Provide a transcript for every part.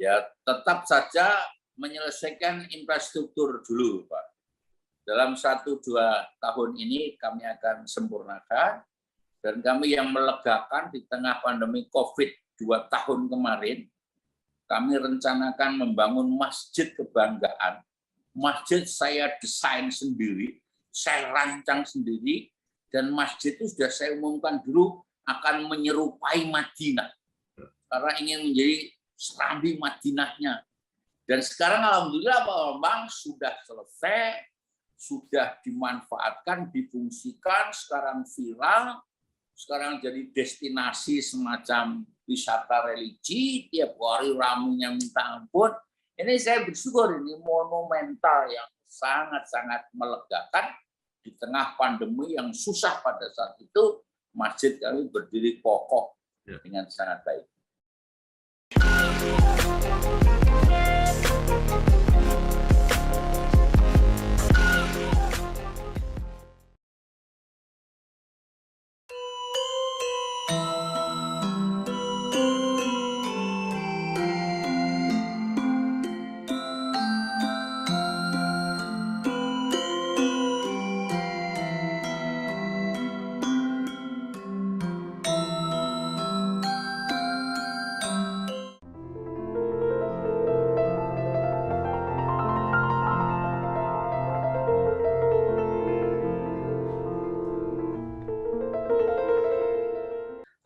Ya, tetap saja menyelesaikan infrastruktur dulu, Pak. Dalam 1-2 tahun ini kami akan sempurnakan, dan kami yang melegakan di tengah pandemi COVID 2 tahun kemarin, kami rencanakan membangun masjid kebanggaan. Masjid saya desain sendiri, saya rancang sendiri, dan masjid itu sudah saya umumkan dulu akan menyerupai Madinah. Karena ingin menjadi serambi Madinahnya. Dan sekarang alhamdulillah Pak Bambang sudah selesai, sudah dimanfaatkan, difungsikan, sekarang viral, sekarang jadi destinasi semacam wisata religi, tiap hari ramainya minta ampun. Ini saya bersyukur, ini monumental yang sangat-sangat melegakan di tengah pandemi yang susah pada saat itu, masjid kami berdiri kokoh dengan sangat baik.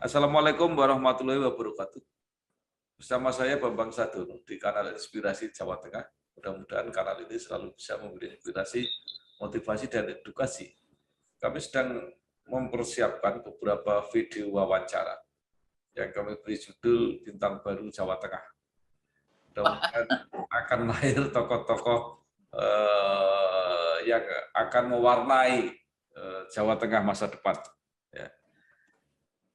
Assalamualaikum warahmatullahi wabarakatuh. Bersama saya Bambang Sadono di kanal Inspirasi Jawa Tengah. Mudah-mudahan kanal ini selalu bisa memberi inspirasi, motivasi, dan edukasi. Kami sedang mempersiapkan beberapa video wawancara yang kami beri judul Bintang Baru Jawa Tengah. Mudah-mudahan akan lahir tokoh-tokoh yang akan mewarnai Jawa Tengah masa depan. Ya.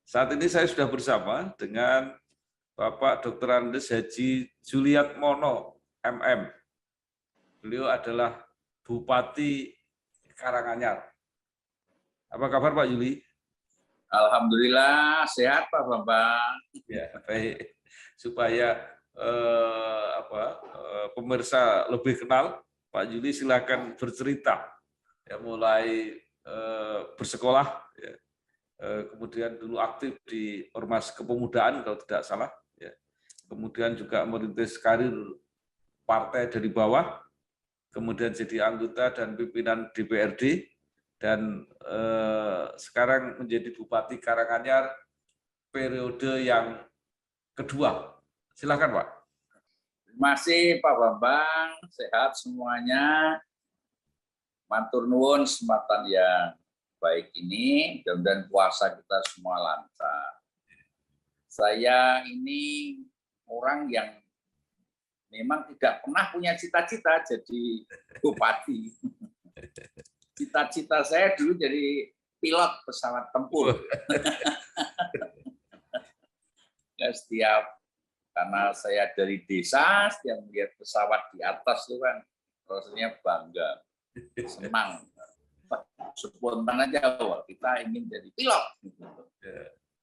Saat ini saya sudah bersama dengan Bapak Dr. Andes Haji Juliatmono, MM. Beliau adalah Bupati Karanganyar. Apa kabar Pak Juli? Alhamdulillah sehat Pak Bambang. Ya, baik. Supaya pemirsa lebih kenal, Pak Juli silakan bercerita. Ya, mulai bersekolah. Ya. Kemudian dulu aktif di Ormas Kepemudaan kalau tidak salah, ya. Kemudian juga merintis karir partai dari bawah, kemudian jadi anggota dan pimpinan DPRD, dan sekarang menjadi Bupati Karanganyar periode yang kedua. Silakan Pak. Terima kasih Pak Bambang, sehat semuanya. Matur nuwun kesempatan yang baik ini, mudah-mudahan puasa kita semua lancar. Saya ini orang yang memang tidak pernah punya cita-cita jadi bupati. Cita-cita saya dulu jadi pilot pesawat tempur. Karena saya dari desa, setiap melihat pesawat di atas itu kan rasanya bangga, senang. Spontan aja, wah, kita ingin jadi pilot.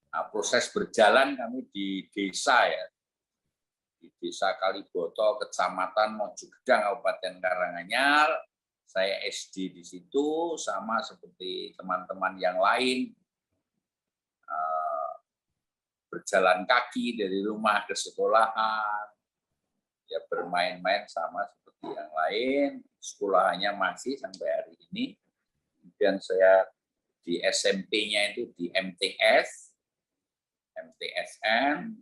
Nah, proses berjalan kami di desa ya, di Desa Kaliboto, Kecamatan Mojogedang, Kabupaten Karanganyar. Saya SD di situ, sama seperti teman-teman yang lain, berjalan kaki dari rumah ke sekolahan, ya bermain-main sama seperti yang lain. Sekolahannya masih sampai hari ini. Kemudian saya di SMP-nya itu di MTS, MTSN.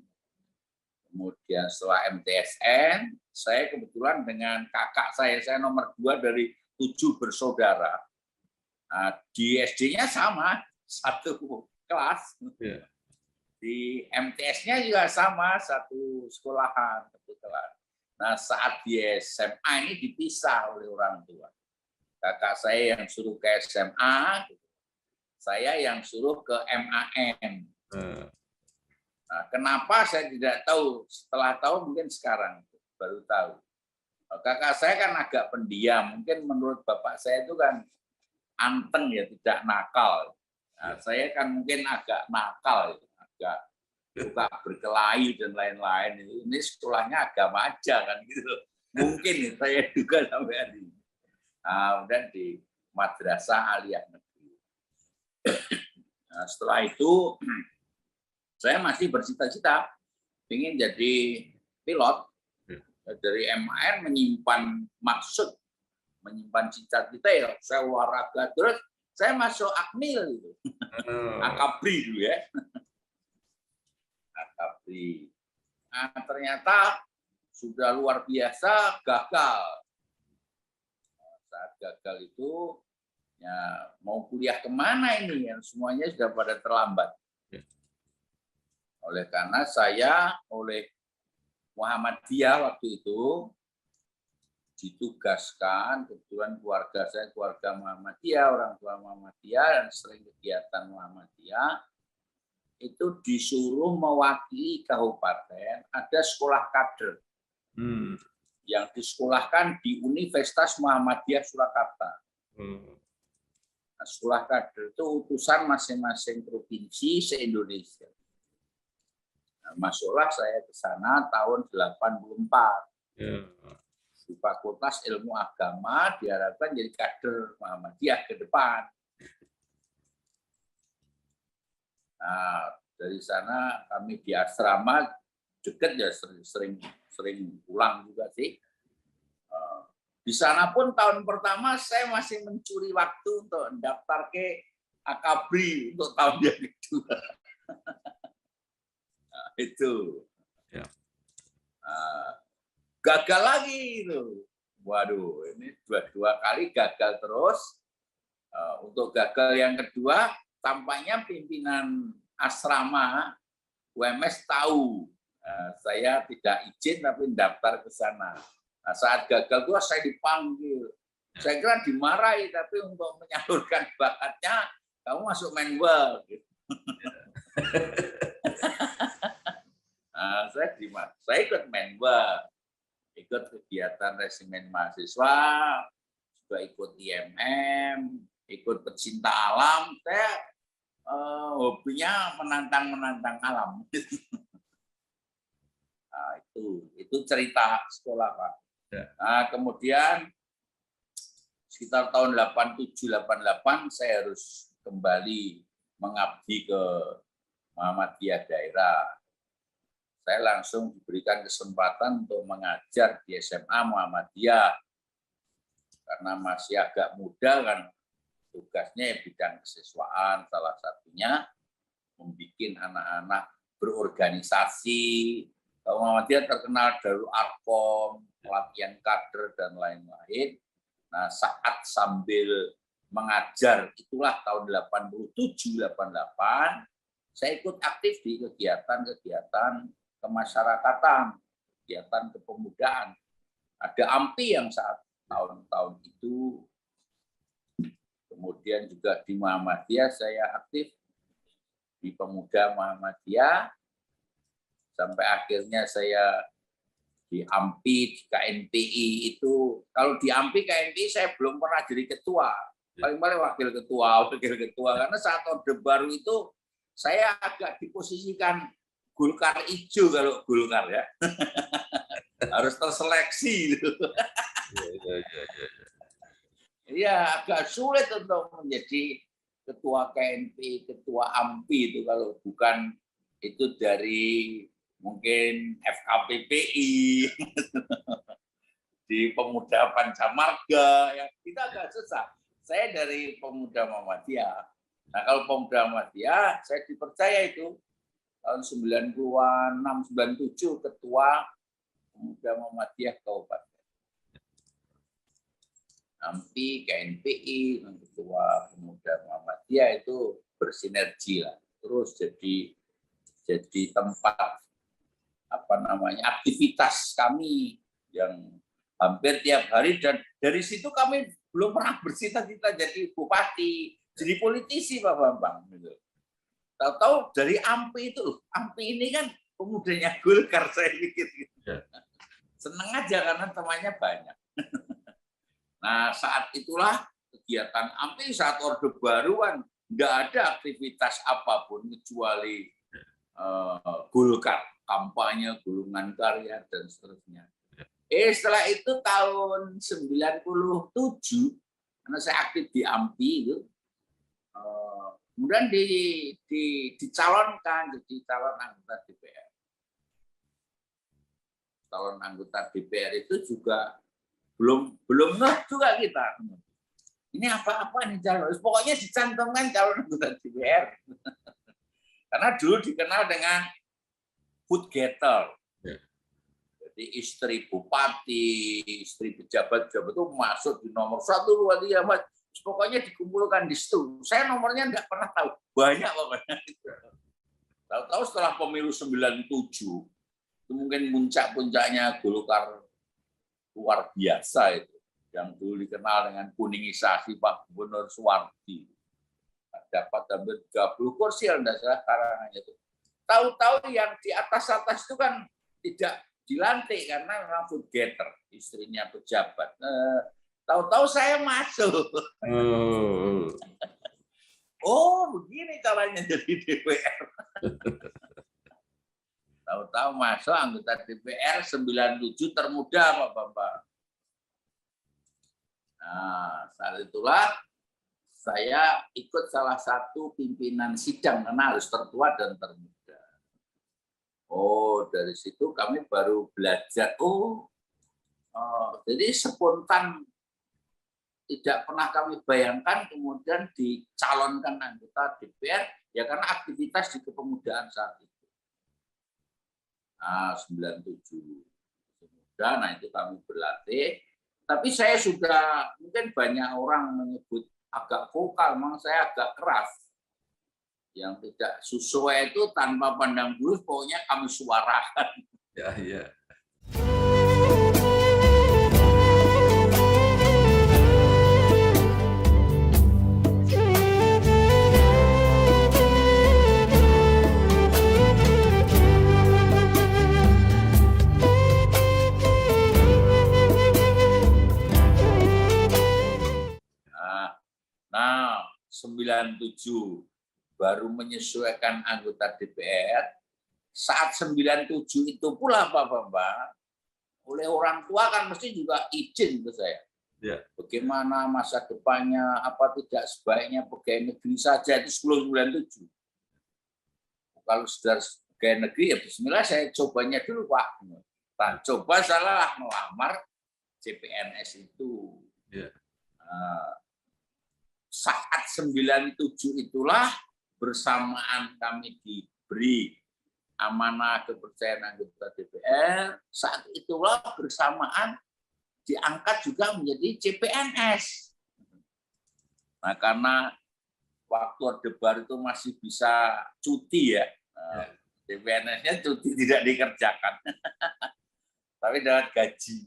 Kemudian setelah MTSN, saya kebetulan dengan kakak saya nomor 2 dari 7 bersaudara. Nah, di SD-nya sama, satu kelas. Yeah. Di MTS-nya juga sama, satu sekolahan kebetulan. Nah, saat di SMA ini dipisah oleh orang tua. Kakak saya yang suruh ke SMA, saya yang suruh ke MAN. Nah, kenapa saya tidak tahu? Setelah tahu mungkin sekarang baru tahu. Kakak saya kan agak pendiam, mungkin menurut bapak saya itu kan anteng ya, tidak nakal. Nah, saya kan mungkin agak nakal, agak suka berkelahi dan lain-lain. Ini sekolahnya agama aja kan gitu. Mungkin saya juga sampai hari ini. Nah, kemudian di Madrasah Aliyah Negeri. Nah, setelah itu saya masih bercita-cita ingin jadi pilot. Dari MAN menyimpan maksud, menyimpan cita-cita ya. Saya olahraga terus, saya masuk Akmil gitu. Akabri dulu ya. Akabri. Nah, ternyata sudah luar biasa gagal. Saat gagal itu ya mau kuliah kemana ini yang semuanya sudah pada terlambat. Oleh karena saya oleh Muhammadiyah waktu itu ditugaskan, kebetulan keluarga saya keluarga Muhammadiyah, orang tua Muhammadiyah dan sering kegiatan Muhammadiyah, itu disuruh mewakili kabupaten ada sekolah kader yang disekolahkan di Universitas Muhammadiyah Surakarta. Nah, sekolah kader itu utusan masing-masing provinsi se-Indonesia. Nah, masuklah saya ke sana tahun 84. Di Fakultas Ilmu Agama diharapkan jadi kader Muhammadiyah ke depan. Nah, dari sana kami di asrama dekat ya sering pulang juga sih. Di sana pun tahun pertama saya masih mencuri waktu untuk daftar ke Akabri untuk tahun yang kedua. Nah, itu. Ya. Gagal lagi itu. Waduh, ini dua kali gagal terus. Untuk gagal yang kedua, tampaknya pimpinan asrama UMS tahu saya tidak izin tapi daftar ke sana. Nah, saat gagal itu saya dipanggil. Saya kira dimarahi, tapi untuk menyalurkan bakatnya, kamu masuk Menwel. Gitu. Nah, saya ikut Menwel, ikut kegiatan resimen mahasiswa, juga ikut IMM, ikut pecinta alam. Saya hobinya menantang alam. Nah, itu cerita sekolah, Pak. Nah, kemudian sekitar tahun 87-88 saya harus kembali mengabdi ke Muhammadiyah daerah. Saya langsung diberikan kesempatan untuk mengajar di SMA Muhammadiyah. Karena masih agak muda kan, tugasnya bidang kesiswaan, salah satunya membuat anak-anak berorganisasi. Muhammadiyah terkenal dari Arkom, pelatihan kader, dan lain-lain. Nah, saat sambil mengajar, itulah tahun 87-88, saya ikut aktif di kegiatan-kegiatan kemasyarakatan, kegiatan kepemudaan. Ada AMPI yang saat tahun-tahun itu, kemudian juga di Muhammadiyah saya aktif di Pemuda Muhammadiyah, sampai akhirnya saya di AMPI, di KNPI itu. Kalau di AMPI, KNPI saya belum pernah jadi ketua. Paling-paling wakil ketua. Karena saat Orde Baru itu, saya agak diposisikan Golkar hijau kalau Golkar ya. Harus terseleksi. Gitu. Iya, agak sulit untuk menjadi ketua KNPI, ketua AMPI itu kalau bukan itu dari mungkin FKPPI, di Pemuda Pancamarga, ya kita agak susah. Saya dari Pemuda Muhammadiyah. Nah, kalau Pemuda Muhammadiyah, saya dipercaya itu tahun 96, 97 ketua Pemuda Muhammadiyah Kabupaten. Nanti KNPI, ketua Pemuda Muhammadiyah itu bersinergi lah. Terus jadi tempat aktivitas kami yang hampir tiap hari, dan dari situ kami belum pernah bercita-cita jadi bupati, jadi politisi, Pak Bambang. Gitu. Tahu-tahu dari AMPI itu, AMPI ini kan pemudanya Golkar, saya pikir. Gitu. Seneng aja karena temannya banyak. Nah, saat itulah kegiatan AMPI saat Orde Baru kan nggak ada aktivitas apapun kecuali Golkar, kampanye, golongan karya, dan seterusnya. Setelah itu tahun 97, karena saya aktif di AMPI itu, kemudian dicalonkan jadi calon anggota DPR. Calon anggota DPR itu juga belum ngeh juga kita. Ini apa nih calon? Pokoknya dicantumkan calon anggota DPR. Karena dulu dikenal dengan food getter. Jadi istri bupati, istri pejabat-pejabat itu masuk di nomor 1, 2, 3, 4. Pokoknya dikumpulkan di situ. Saya nomornya nggak pernah tahu. Banyak pokoknya. Tahu-tahu setelah pemilu 97, itu mungkin puncak-puncaknya Golkar luar biasa itu. Yang dulu dikenal dengan kuningisasi Pak Gubernur Suwardi. Dapat hampir 30 kursi, tidak salah karangannya itu. Tahu-tahu yang di atas-atas itu kan tidak dilantik karena memang food getter, istrinya pejabat. Tahu-tahu saya masuk. Oh, begini caranya jadi DPR. Tahu-tahu masuk anggota DPR 97 termuda, Pak Bambang. Nah, saat itulah saya ikut salah satu pimpinan sidang karena harus tertua dan termuda. Oh, dari situ kami baru belajar. Jadi spontan, tidak pernah kami bayangkan kemudian dicalonkan anggota DPR, ya karena aktivitas di kepemudaan saat itu. 97. Nah, itu kami berlatih. Tapi saya sudah, mungkin banyak orang menyebut agak vokal, memang saya agak keras. Yang tidak sesuai itu tanpa pandang bulu, pokoknya kami suarakan. Ya. Nah, 97 baru menyesuaikan anggota DPR. Saat 97 itu pula Pak Bambang, oleh orang tua kan mesti juga izin ke saya. Ya. Bagaimana masa depannya, apa tidak sebaiknya pegawai negeri saja, itu 1097. Kalau sudah pegawai negeri, ya bismillah saya cobanya dulu Pak. Nah, coba salah melamar CPNS itu. Ya. Saat 97 itulah bersamaan kami diberi amanah kepercayaan anggota DPR, saat itulah bersamaan diangkat juga menjadi CPNS. Nah, karena waktu Orde Baru itu masih bisa cuti ya, CPNS-nya cuti tidak dikerjakan, tapi dapat gaji.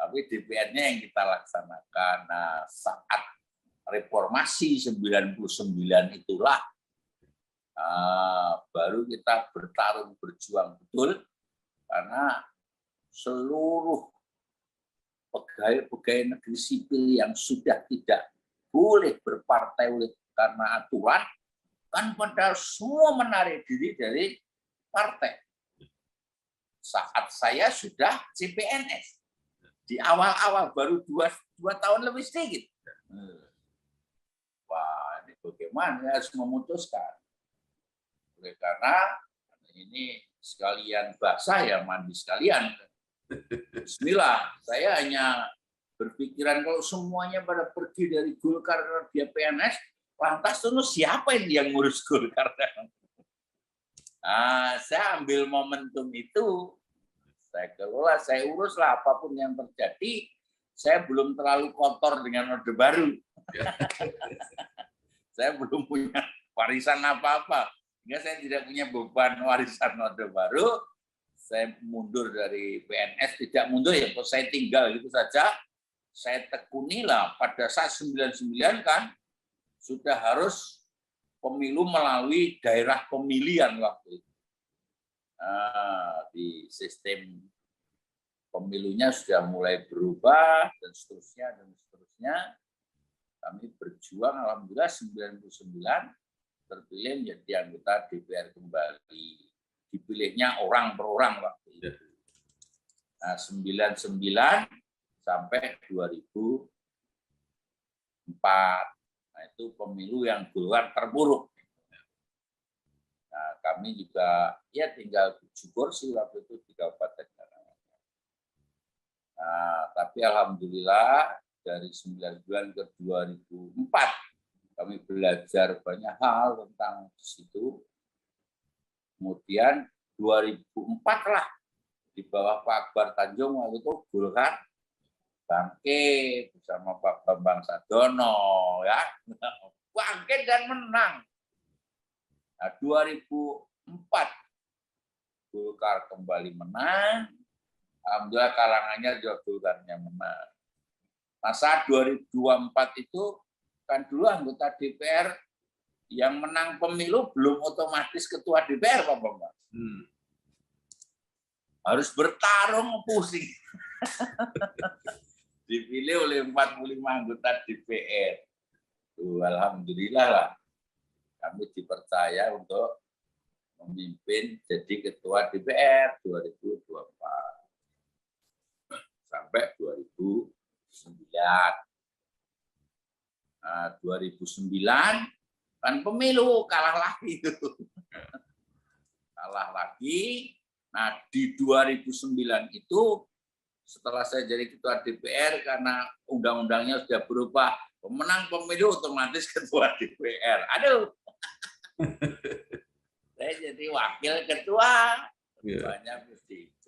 Tapi DPR-nya yang kita laksanakan. Nah, saat reformasi 99 itulah baru kita bertarung berjuang betul, karena seluruh pegawai negeri sipil yang sudah tidak boleh berpartai karena aturan, kan padahal semua menarik diri dari partai. Saat saya sudah CPNS, di awal-awal baru 2 tahun lebih sedikit. Wah, ini bagaimana harus memutuskan. Oleh karena ini sekalian basah ya mandi sekalian. Bismillah, saya hanya berpikiran kalau semuanya pada pergi dari Golkar karena dia PNS, lantas terus siapa yang ngurus Golkar? Saya ambil momentum itu, saya kelola, saya uruslah apapun yang terjadi. Saya belum terlalu kotor dengan Orde Baru. Saya belum punya warisan apa-apa. Sehingga saya tidak punya beban warisan Orde Baru. Saya mundur dari PNS, tidak mundur ya, saya tinggal gitu saja. Saya tekunilah pada saat 99 kan sudah harus pemilu melalui daerah pemilihan waktu itu. Di sistem pemilunya sudah mulai berubah dan seterusnya. Kami berjuang alhamdulillah 99 terpilih menjadi anggota DPR kembali. Dipilihnya orang per orang waktu itu. Nah, 99 sampai 2004. Nah, itu pemilu yang Golkar terburuk. Nah, kami juga ya tinggal 7 kursi waktu itu di Kabupaten Karawang. Nah, tapi alhamdulillah dari 99 ke 2004 kami belajar banyak hal tentang di situ. Kemudian 2004 lah di bawah Pak Akbar Tanjung waktu itu Golkar bangkit bersama Pak Bambang Sadono, ya, bangkit dan menang. Nah, 2004 Golkar kembali menang, alhamdulillah kalangannya juga Golkarnya menang. Nah, saat 2024 itu kan dulu anggota DPR yang menang pemilu belum otomatis ketua DPR, Pak Bambang. Harus bertarung, pusing. Dipilih oleh 45 anggota DPR. Alhamdulillah lah, kami dipercaya untuk memimpin jadi ketua DPR 2024 sampai 2009. Nah, 2009 kan pemilu kalah lagi. Kalah lagi. Nah, di 2009 itu setelah saya jadi ketua DPR karena undang-undangnya sudah berubah, pemenang pemilu otomatis ketua DPR. Aduh. Saya jadi wakil ketua, ketuanya PDIP.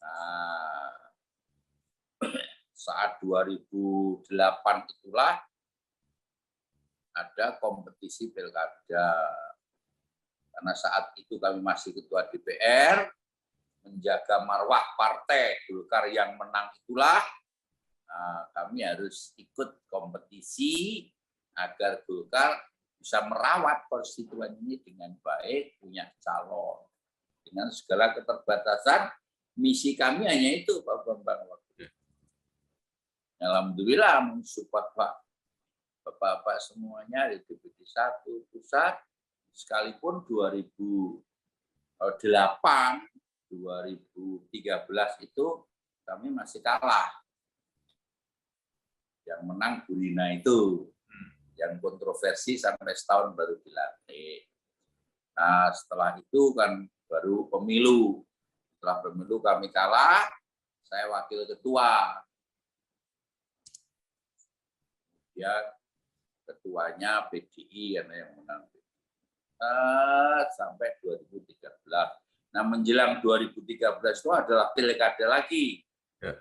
Nah, saat 2008 itulah ada kompetisi pilkada. Karena saat itu kami masih ketua DPR, menjaga marwah partai Golkar yang menang itulah, kami harus ikut kompetisi agar Golkar bisa merawat konstituen ini dengan baik, punya calon. Dengan segala keterbatasan, misi kami hanya itu, Pak Bambang. Alhamdulillah mensupport Bapak-bapak semuanya di DPD 1 pusat, sekalipun 2008, 2013 itu kami masih kalah. Yang menang Bu Rina itu, yang kontroversi sampai setahun baru dilantik. Nah, setelah itu kan baru pemilu. Setelah pemilu kami kalah, saya wakil ketua. Ya, ketuanya PDI karena yang menang. Sampai 2013. Nah, menjelang 2013 itu adalah pilkada lagi. Ya.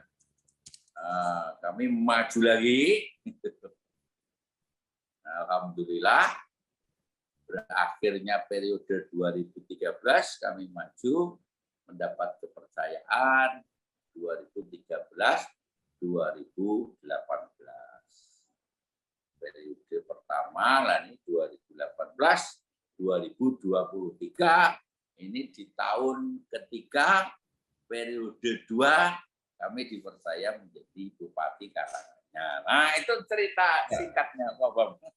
Kami maju lagi. Alhamdulillah, berakhirnya periode 2013 kami maju mendapat kepercayaan 2013-2018. Periode pertama lah ini 2018-2023 ini di tahun ketiga periode 2 kami dipercaya menjadi Bupati Karanganyar. Nah, itu cerita singkatnya, Pak Bambang.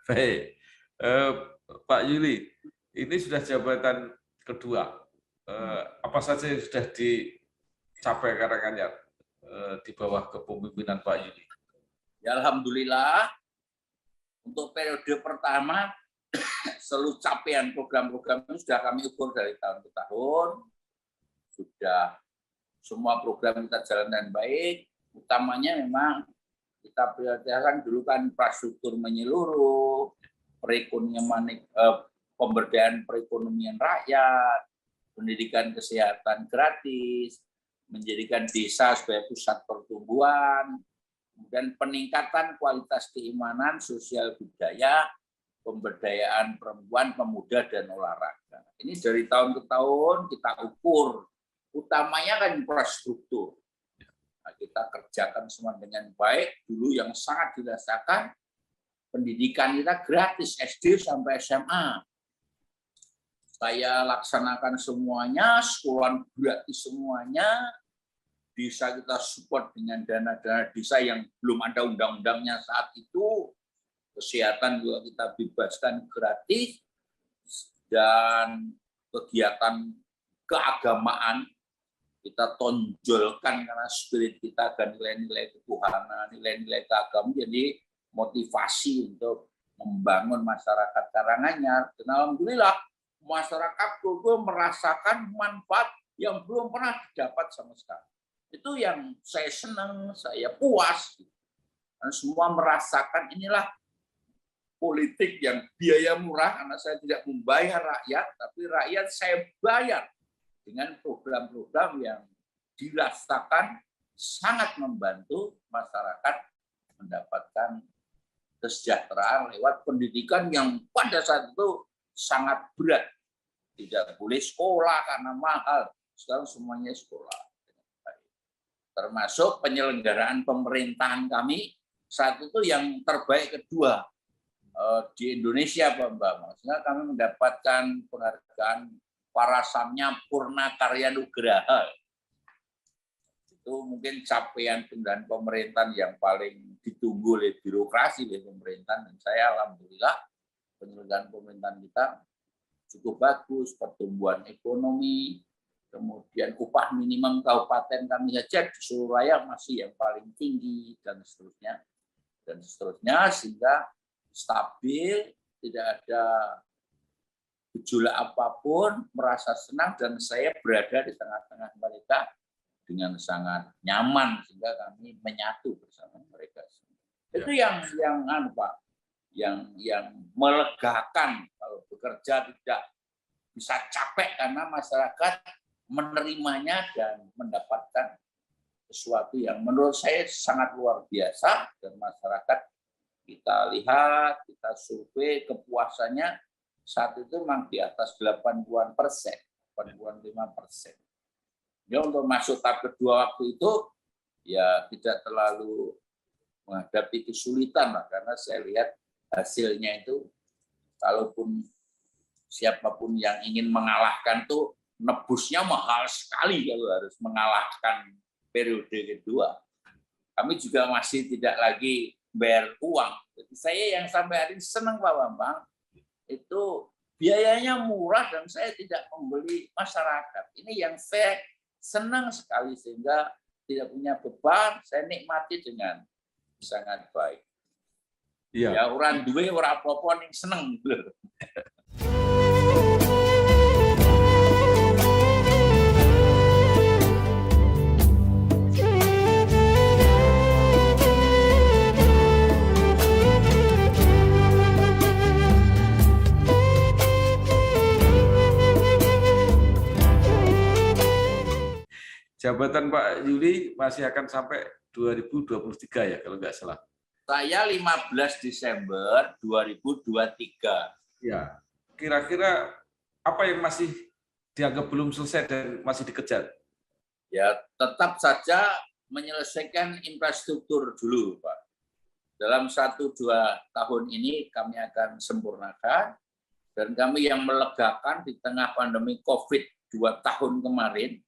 Baik, Pak Yuli, ini sudah jabatan kedua. Apa saja yang sudah dicapai Karanganyar di bawah kepemimpinan Pak Yuli? Ya, alhamdulillah, untuk periode pertama seluruh capaian program-program itu sudah kami ukur dari tahun ke tahun. Sudah semua program kita jalan dengan baik. Utamanya memang kita prioritaskan dulu kan infrastruktur menyeluruh, perekonomian, pemberdayaan perekonomian rakyat, pendidikan kesehatan gratis, menjadikan desa sebagai pusat pertumbuhan, kemudian peningkatan kualitas keimanan, sosial budaya, pemberdayaan perempuan, pemuda, dan olahraga. Ini dari tahun ke tahun kita ukur, utamanya kan infrastruktur. Nah, kita kerjakan semua dengan baik. Dulu yang sangat dirasakan, pendidikan kita gratis SD sampai SMA. Saya laksanakan semuanya, sekolah gratis semuanya, desa kita support dengan dana-dana desa yang belum ada undang-undangnya saat itu, kesehatan juga kita bebaskan gratis, dan kegiatan keagamaan kita tonjolkan karena spirit kita dan nilai-nilai ketuhanan, nilai-nilai keagamaan jadi motivasi untuk membangun masyarakat Karanganyar. Dan alhamdulillah masyarakat itu merasakan manfaat yang belum pernah didapat sama sekali. Itu yang saya senang, saya puas. Dan semua merasakan inilah politik yang biaya murah karena saya tidak membayar rakyat, tapi rakyat saya bayar dengan program-program yang dirasakan sangat membantu masyarakat mendapatkan kesejahteraan lewat pendidikan yang pada saat itu sangat berat. Tidak boleh sekolah karena mahal. Sekarang semuanya sekolah. Termasuk penyelenggaraan pemerintahan kami saat itu yang terbaik kedua di Indonesia, Pak Mbak. Maksudnya kami mendapatkan penghargaan Parasamnya Purna Karya Nugraha. Itu mungkin capaian penyelenggaraan pemerintahan yang paling ditunggu oleh birokrasi oleh pemerintahan. Dan saya alhamdulillah penyelenggaraan pemerintahan kita cukup bagus, pertumbuhan ekonomi, kemudian upah minimum kabupaten kami saja di Surabaya masih yang paling tinggi, dan seterusnya, sehingga stabil, tidak ada gejolak apapun, merasa senang, dan saya berada di tengah-tengah mereka dengan sangat nyaman, sehingga kami menyatu bersama mereka. Itu yang Pak, yang melegakan. Kalau bekerja tidak bisa capek karena masyarakat menerimanya dan mendapatkan sesuatu yang menurut saya sangat luar biasa, dan masyarakat kita lihat, kita survei kepuasannya saat itu memang di atas 80%, 85%. Ya, untuk masuk tahap kedua waktu itu ya tidak terlalu menghadapi kesulitan lah, karena saya lihat hasilnya itu, kalaupun siapapun yang ingin mengalahkan tuh nebusnya mahal sekali kalau harus mengalahkan periode kedua. Kami juga masih tidak lagi bayar uang. Jadi saya yang sampai hari ini senang, Pak Bambang, itu biayanya murah dan saya tidak membeli masyarakat. Ini yang saya senang sekali, sehingga tidak punya beban, saya nikmati dengan sangat baik. Iya. Ya, orang duwe ora apa-apa ning seneng. Jabatan Pak Yuli masih akan sampai 2023 ya kalau nggak salah. Saya 15 Desember 2023. Ya, kira-kira apa yang masih dianggap belum selesai dan masih dikejar? Ya, tetap saja menyelesaikan infrastruktur dulu, Pak. Dalam 1-2 tahun ini kami akan sempurnakan, dan kami yang melegakan di tengah pandemi COVID 2 tahun kemarin,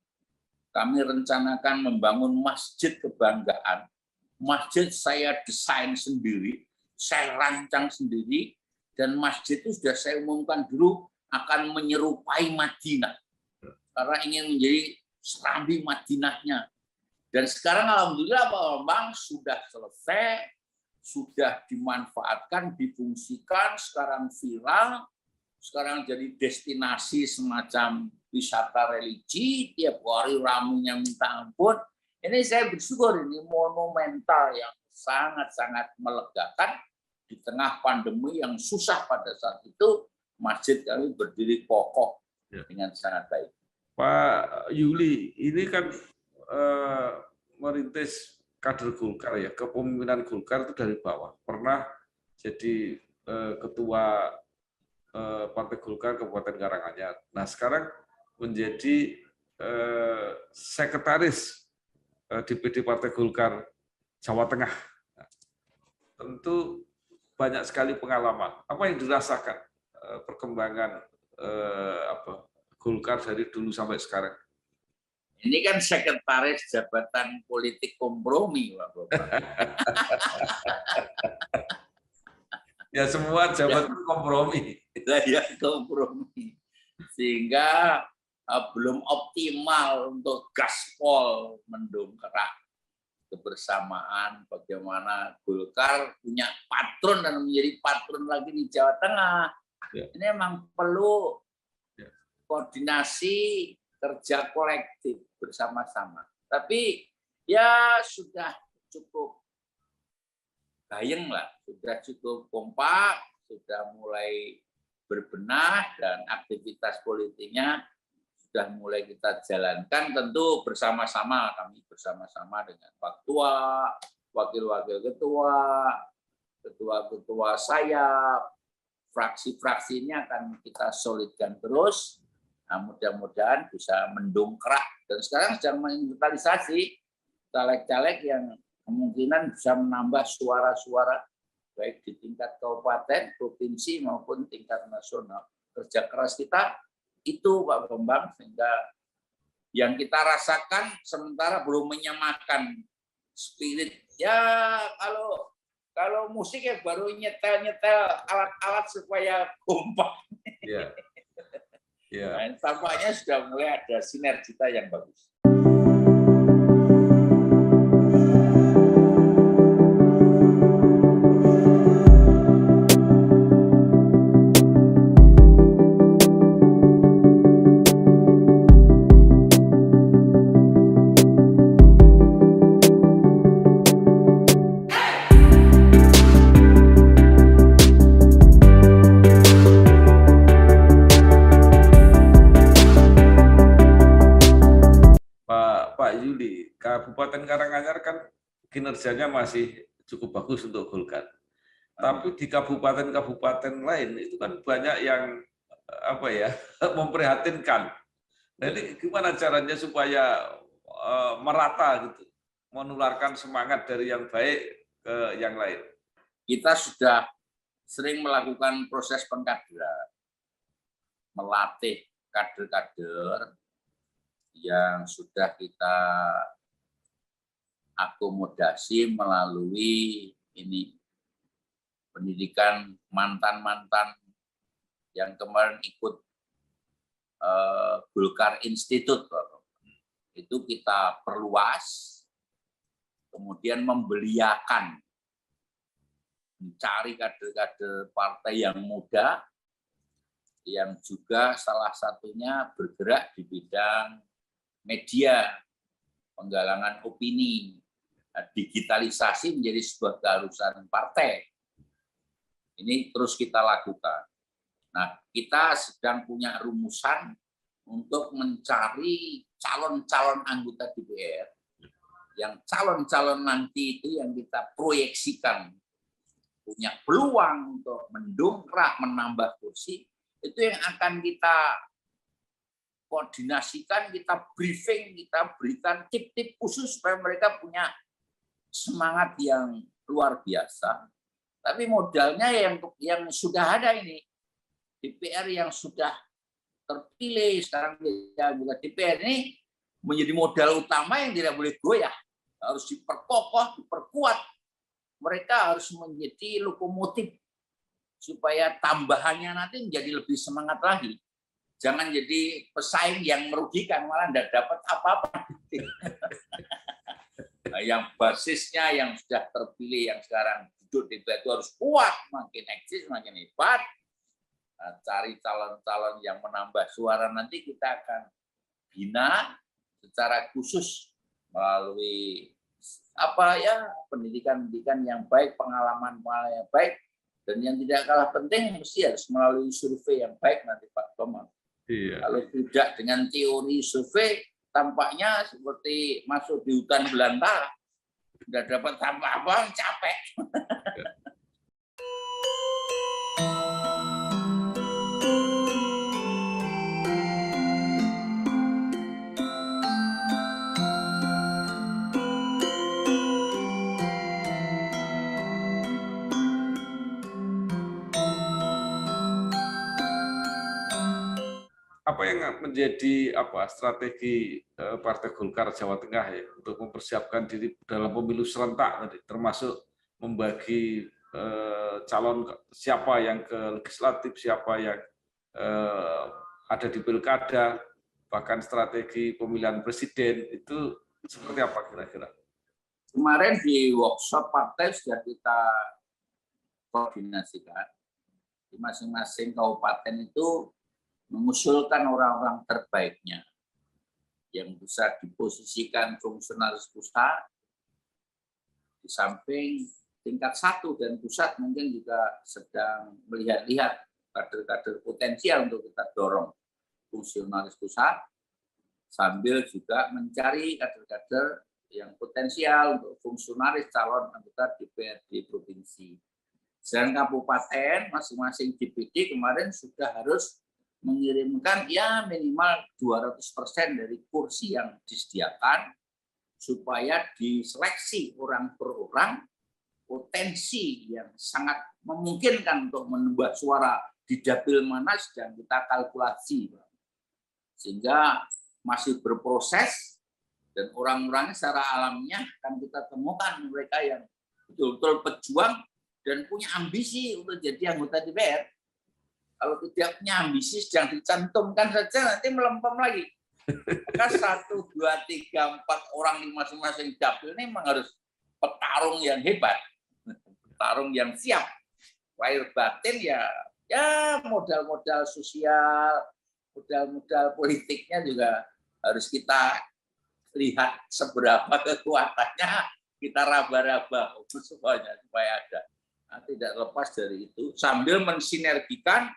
kami rencanakan membangun masjid kebanggaan. Masjid saya desain sendiri, saya rancang sendiri, dan masjid itu sudah saya umumkan dulu akan menyerupai Madinah, karena ingin menjadi serambi Madinahnya. Dan sekarang alhamdulillah Pak Bambang sudah selesai, sudah dimanfaatkan, difungsikan, sekarang viral, sekarang jadi destinasi semacam wisata religi, tiap hari ramainya minta ampun. Ini saya bersyukur, ini monumental yang sangat-sangat melegakan di tengah pandemi yang susah pada saat itu, masjid kami berdiri kokoh dengan sangat baik. Pak Yuli, ini kan merintis kader Golkar ya, kepemimpinan Golkar itu dari bawah. Pernah jadi ketua Partai Golkar Kabupaten Karanganyar. Nah sekarang menjadi sekretaris DPD Partai Golkar Jawa Tengah. Tentu banyak sekali pengalaman. Apa yang dirasakan perkembangan Golkar dari dulu sampai sekarang? Ini kan sekretaris jabatan politik kompromi, Pak Bambang. Ya semua jabatan kompromi. Ya kompromi. Sehingga belum optimal untuk gaspol mendongkrak kebersamaan, bagaimana Golkar punya patron dan menjadi patron lagi di Jawa Tengah. Ya. Ini memang perlu ya. Koordinasi kerja kolektif bersama-sama. Tapi ya sudah cukup gayeng lah, sudah cukup kompak, sudah mulai berbenah dan aktivitas politiknya sudah mulai kita jalankan, tentu bersama-sama, kami bersama-sama dengan Pak Ketua, Wakil-Wakil Ketua, Ketua-Ketua saya, fraksi-fraksi ini akan kita solidkan terus. Nah, mudah-mudahan bisa mendongkrak. Dan sekarang sedang menginventarisasi caleg-caleg yang kemungkinan bisa menambah suara-suara baik di tingkat kabupaten, provinsi maupun tingkat nasional. Kerja keras kita itu Pak Bambang, sehingga yang kita rasakan sementara belum menyamakan spirit. Ya kalau musik ya baru nyetel alat-alat supaya kompak. Ya. Ya. Nah, tampaknya sudah mulai ada sinergita yang bagus. Kabupaten Karanganyar kan kinerjanya masih cukup bagus untuk Golkar. Tapi di kabupaten-kabupaten lain itu kan banyak yang memprihatinkan. Nah, ini gimana caranya supaya merata gitu, menularkan semangat dari yang baik ke yang lain? Kita sudah sering melakukan proses pengkaderan, melatih kader-kader yang sudah kita akomodasi melalui ini pendidikan mantan-mantan yang kemarin ikut Golkar Institute. Itu kita perluas, kemudian membeliakan, mencari kader-kader partai yang muda, yang juga salah satunya bergerak di bidang media, penggalangan opini. Digitalisasi menjadi sebuah keharusan partai. Ini terus kita lakukan. Nah, kita sedang punya rumusan untuk mencari calon-calon anggota DPR, yang calon-calon nanti itu yang kita proyeksikan punya peluang untuk mendongkrak, menambah kursi, itu yang akan kita koordinasikan, kita briefing, kita berikan tip-tip khusus supaya mereka punya semangat yang luar biasa. Tapi modalnya yang sudah ada ini, DPR yang sudah terpilih sekarang juga DPR ini menjadi modal utama yang tidak boleh goyah, harus diperkokoh, diperkuat. Mereka harus menjadi lokomotif supaya tambahannya nanti menjadi lebih semangat lagi. Jangan jadi pesaing yang merugikan, malah tidak dapat apa-apa. Nah, yang basisnya yang sudah terpilih, yang sekarang duduk di DPR itu harus kuat, makin eksis, makin hebat. Nah, cari calon-calon yang menambah suara, nanti kita akan bina secara khusus melalui pendidikan-pendidikan yang baik, pengalaman-pengalaman yang baik, dan yang tidak kalah penting mesti harus melalui survei yang baik nanti Pak Bambang. Iya. Kalau tidak dengan teori survei, tampaknya seperti masuk di hutan belantara, tidak dapat apa-apa, capek. apa yang menjadi strategi Partai Golkar Jawa Tengah ya untuk mempersiapkan diri dalam pemilu serentak tadi, termasuk membagi calon siapa yang ke legislatif, siapa yang ada di pilkada, bahkan strategi pemilihan presiden itu seperti apa kira-kira? Kemarin di workshop partai sudah kita koordinasikan di masing-masing kabupaten itu mengusulkan orang-orang terbaiknya yang bisa diposisikan fungsionaris pusat di samping tingkat 1 dan pusat mungkin juga sedang melihat-lihat kader-kader potensial untuk kita dorong fungsionaris pusat sambil juga mencari kader-kader yang potensial untuk fungsionaris calon anggota DPRD provinsi. Dan kabupaten masing-masing DPD kemarin sudah harus mengirimkan ya minimal 200% dari kursi yang disediakan supaya diseleksi orang per orang potensi yang sangat memungkinkan untuk menambah suara di dapil mana sedang kita kalkulasi. Sehingga masih berproses dan orang-orangnya secara alamiah akan kita temukan mereka yang betul-betul pejuang dan punya ambisi untuk jadi anggota DPR. Kalau tidak punya ambisi sedang dicantumkan saja nanti melempem lagi. Maka 1, 2, 3, 4 orang di masing-masing dapil ini memang harus petarung yang hebat, petarung yang siap. Lahir batin ya modal-modal sosial, modal-modal politiknya juga harus kita lihat seberapa kekuatannya, kita raba-raba supaya ada. Nah, tidak lepas dari itu sambil mensinergikan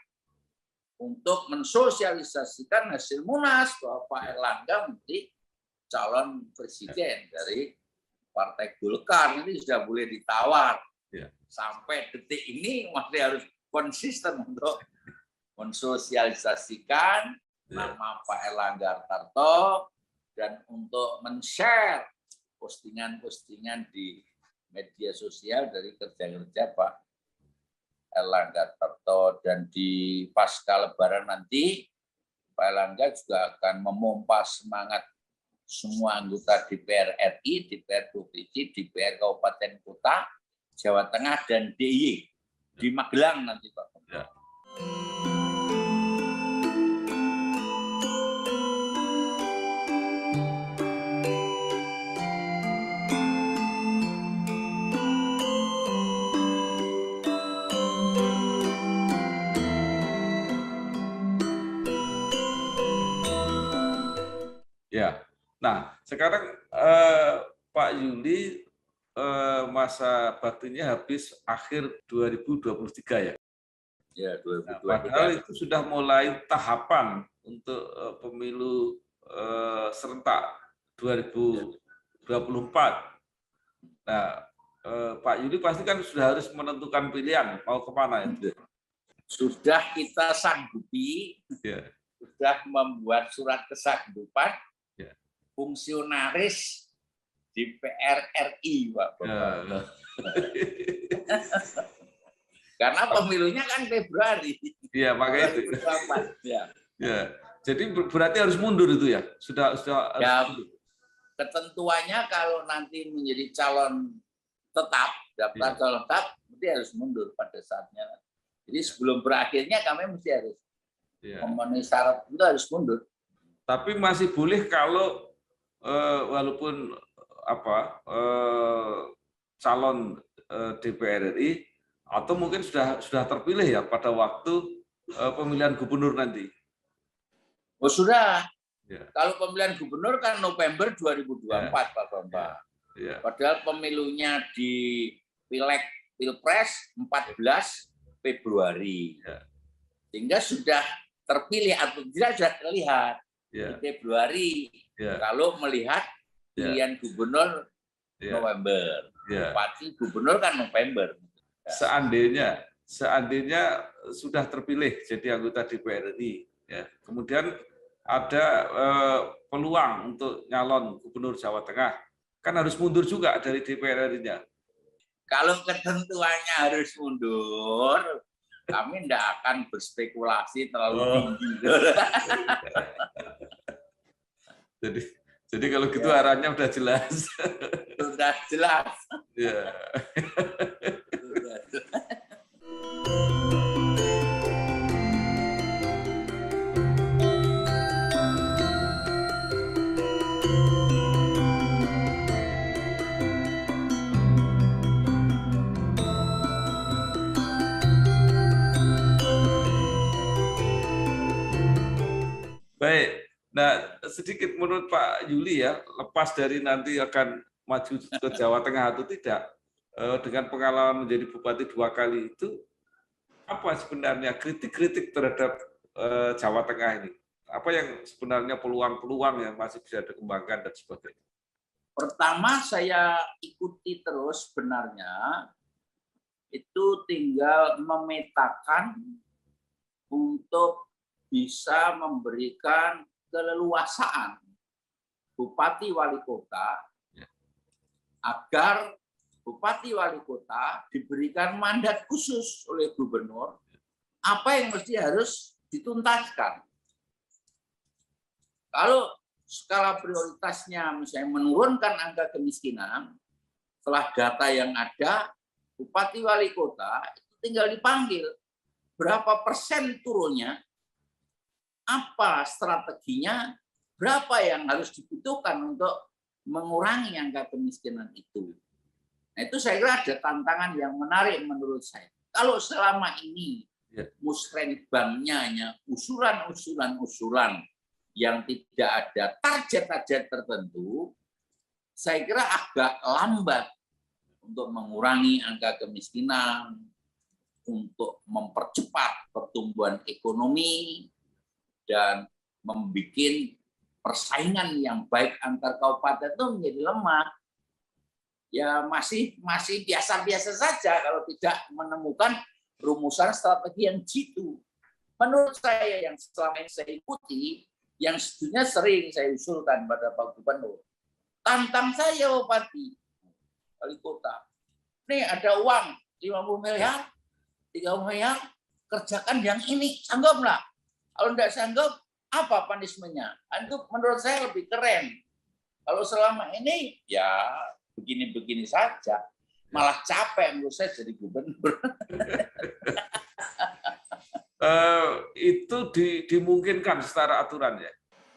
untuk mensosialisasikan hasil Munas bahwa Pak Erlangga menjadi calon presiden dari Partai Golkar. Ini sudah boleh ditawar. Sampai detik ini masih harus konsisten untuk mensosialisasikan nama Pak Erlangga Hartarto dan untuk men-share postingan-postingan di media sosial dari kerja-kerja Pak Erlangga Hartarto. Dan di pasca Lebaran nanti Pak Erlangga juga akan memompa semangat semua anggota DPR RI, DPR Provinsi, DPR Kabupaten Kota, Jawa Tengah, dan DIY di Magelang nanti Pak. Ya. Ya, nah sekarang Pak Yuli masa baktinya habis akhir 2023 ya. Ya, 2023. Nah, padahal itu sudah mulai tahapan untuk pemilu serentak 2024. Nah, Pak Yuli pasti kan sudah harus menentukan pilihan mau kemana itu. Sudah kita sanggupi, sudah membuat surat kesanggupan fungsionaris DPR RI, Pak. Karena pemilunya kan Februari. Iya, makanya itu. Ya. Jadi berarti harus mundur itu ya? Sudah ya, harus mundur. Ketentuannya kalau nanti menjadi calon tetap, daftar calon tetap, mesti harus mundur pada saatnya. Jadi sebelum berakhirnya kami mesti harus memenuhi syarat itu harus mundur. Tapi masih boleh kalau walaupun calon DPR RI atau mungkin sudah terpilih ya pada waktu pemilihan gubernur nanti. Oh sudah. Ya. Kalau pemilihan gubernur kan November 2024 Pak Bambang. Ya. Padahal pemilunya di Pilpres 14 Februari. Ya. Sehingga sudah terpilih atau tidak sudah terlihat di Februari. Kalau melihat pilihan gubernur November, bupati gubernur kan November. Seandainya sudah terpilih jadi anggota DPR RI, kemudian ada peluang untuk nyalon gubernur Jawa Tengah, kan harus mundur juga dari DPR RI-nya. Kalau ketentuannya harus mundur, kami tidak akan berspekulasi terlalu tinggi. Jadi kalau gitu arahnya udah jelas. Sudah jelas. Ya. Baik, nah sedikit menurut Pak Yuli ya, lepas dari nanti akan maju ke Jawa Tengah atau tidak, dengan pengalaman menjadi bupati 2 kali itu, apa sebenarnya kritik-kritik terhadap Jawa Tengah ini? Apa yang sebenarnya peluang-peluang yang masih bisa dikembangkan dan sebagainya? Pertama saya ikuti terus sebenarnya, itu tinggal memetakan untuk bisa memberikan keleluasaan Bupati Wali Kota agar Bupati Wali Kota diberikan mandat khusus oleh gubernur apa yang mesti harus dituntaskan. Kalau skala prioritasnya misalnya menurunkan angka kemiskinan, setelah data yang ada, Bupati Wali Kota itu tinggal dipanggil berapa persen turunnya, apa strateginya, berapa yang harus dibutuhkan untuk mengurangi angka kemiskinan itu. Nah, itu saya kira ada tantangan yang menarik menurut saya. Kalau selama ini musrenbangnya hanya usulan-usulan yang tidak ada target-target tertentu, saya kira agak lambat untuk mengurangi angka kemiskinan, untuk mempercepat pertumbuhan ekonomi, dan membuat persaingan yang baik antar kabupaten itu menjadi lemah. Ya masih biasa-biasa saja kalau tidak menemukan rumusan strategi yang jitu. Menurut saya yang selama ini saya ikuti, yang sebetulnya sering saya usulkan pada Pak Gubernur, tantang saya Bupati Wali Kota. Nih ada uang 50 miliar, 30 miliar, kerjakan yang ini, sanggup nggak? Kalau tidak sanggup, apa punishment-nya? Itu menurut saya lebih keren. Kalau selama ini, ya begini-begini saja. Malah capek menurut saya jadi gubernur. Itu dimungkinkan secara aturan ya?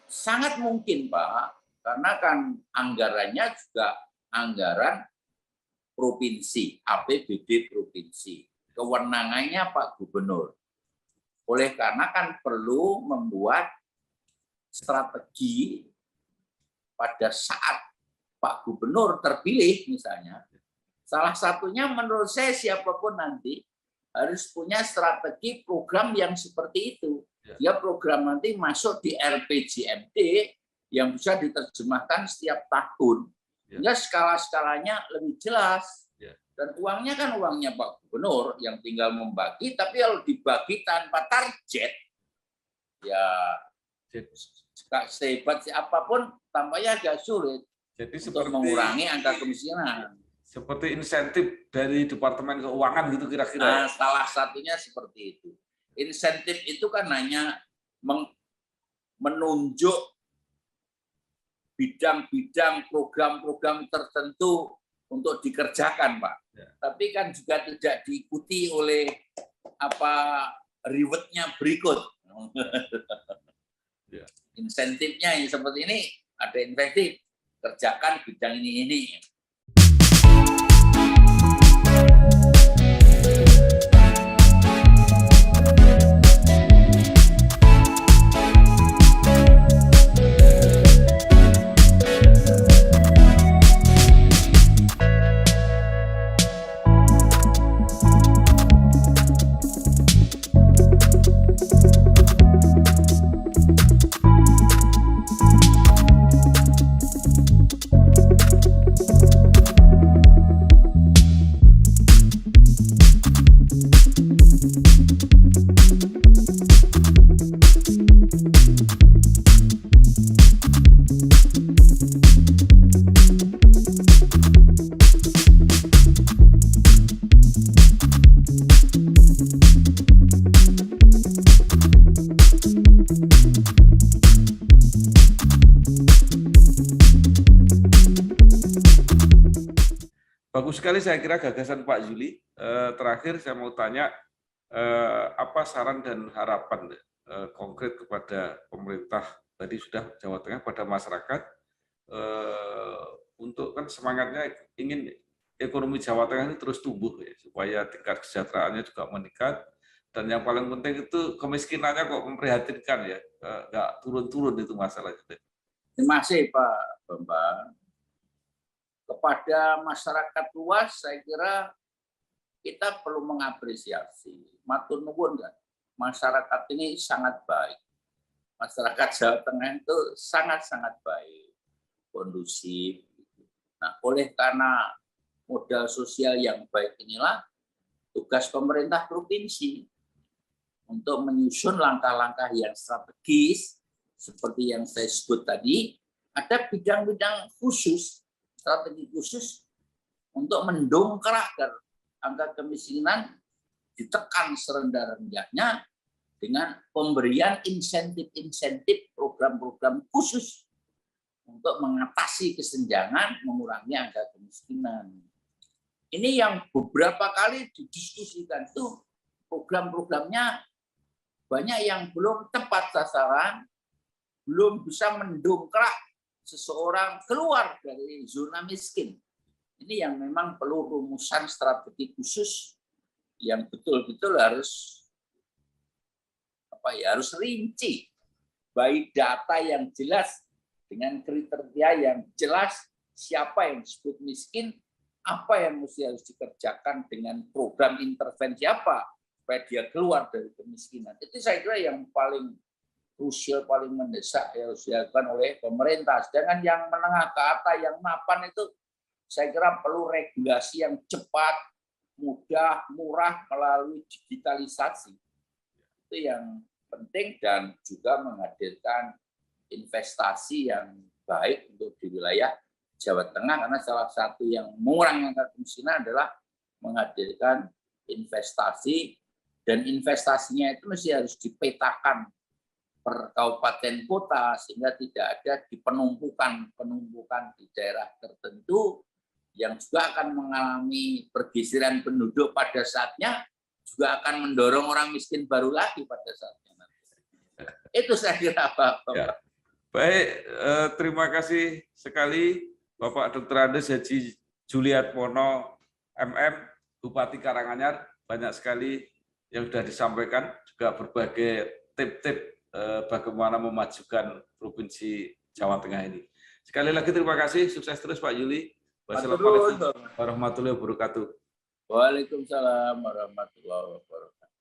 Sangat mungkin, Pak. Karena kan anggarannya juga anggaran provinsi, APBD provinsi. Kewenangannya Pak Gubernur. Oleh karena kan perlu membuat strategi pada saat Pak Gubernur terpilih misalnya. Salah satunya menurut saya siapapun nanti harus punya strategi program yang seperti itu. Dia program nanti masuk di RPJMD yang bisa diterjemahkan setiap tahun. Sehingga skala-skalanya lebih jelas. Dan uangnya kan uangnya Pak Gubernur yang tinggal membagi, tapi kalau dibagi tanpa target, ya sehebat apapun tampaknya agak sulit. Jadi untuk mengurangi angka kemiskinan. Seperti insentif dari Departemen Keuangan gitu kira-kira. Nah, salah satunya seperti itu. Insentif itu kan hanya menunjuk bidang-bidang program-program tertentu untuk dikerjakan, Pak. Ya. Tapi kan juga tidak diikuti oleh reward-nya berikut. Ya. Insentifnya yang seperti ini, ada insentif, kerjakan bidang ini. Bagus sekali saya kira gagasan Pak Juli. Terakhir saya mau tanya, apa saran dan harapan konkret kepada pemerintah tadi sudah Jawa Tengah pada masyarakat untuk kan semangatnya ingin ekonomi Jawa Tengah ini terus tumbuh ya, supaya tingkat kesejahteraannya juga meningkat, dan yang paling penting itu kemiskinannya kok memprihatinkan ya, nggak turun-turun itu masalahnya. Terima kasih Pak Bambang. Kepada masyarakat luas, saya kira kita perlu mengapresiasi. Matur nuwun kan, masyarakat ini sangat baik. Masyarakat Jawa Tengah itu sangat-sangat baik, kondusif. Nah, oleh karena modal sosial yang baik inilah tugas pemerintah provinsi untuk menyusun langkah-langkah yang strategis seperti yang saya sebut tadi. Ada bidang-bidang khusus, strategi khusus untuk mendongkrak angka kemiskinan ditekan serendah-rendahnya dengan pemberian insentif-insentif program-program khusus untuk mengatasi kesenjangan, mengurangi angka kemiskinan. Ini yang beberapa kali didiskusikan tuh, program-programnya banyak yang belum tepat sasaran, belum bisa mendongkrak seseorang keluar dari zona miskin. Ini yang memang perlu rumusan strategi khusus yang betul-betul harus rinci, baik data yang jelas dengan kriteria yang jelas, siapa yang disebut miskin, apa yang harus dikerjakan dengan program intervensi apa supaya dia keluar dari kemiskinan. Itu saya kira yang paling krusial, paling mendesak yang harus dilakukan oleh pemerintah. Sedangkan yang menengah ke atas, yang mapan itu saya kira perlu regulasi yang cepat, mudah, murah melalui digitalisasi. Itu yang penting, dan juga menghadirkan investasi yang baik untuk di wilayah Jawa Tengah, karena salah satu yang mengurangi angka kemiskinan adalah menghadirkan investasi, dan investasinya itu mesti harus dipetakan per kabupaten kota sehingga tidak ada di penumpukan di daerah tertentu yang juga akan mengalami pergeseran penduduk pada saatnya, juga akan mendorong orang miskin baru lagi pada saatnya nanti. Itu saya kira Pak. Ya. Baik, terima kasih sekali Bapak Dr. Andes Haji Juliatmono MM, Bupati Karanganyar. Banyak sekali yang sudah disampaikan, juga berbagai tip-tip bagaimana memajukan Provinsi Jawa Tengah ini. Sekali lagi terima kasih, sukses terus Pak Juli. Wassalamualaikum warahmatullahi wabarakatuh. Waalaikumsalam warahmatullahi wabarakatuh.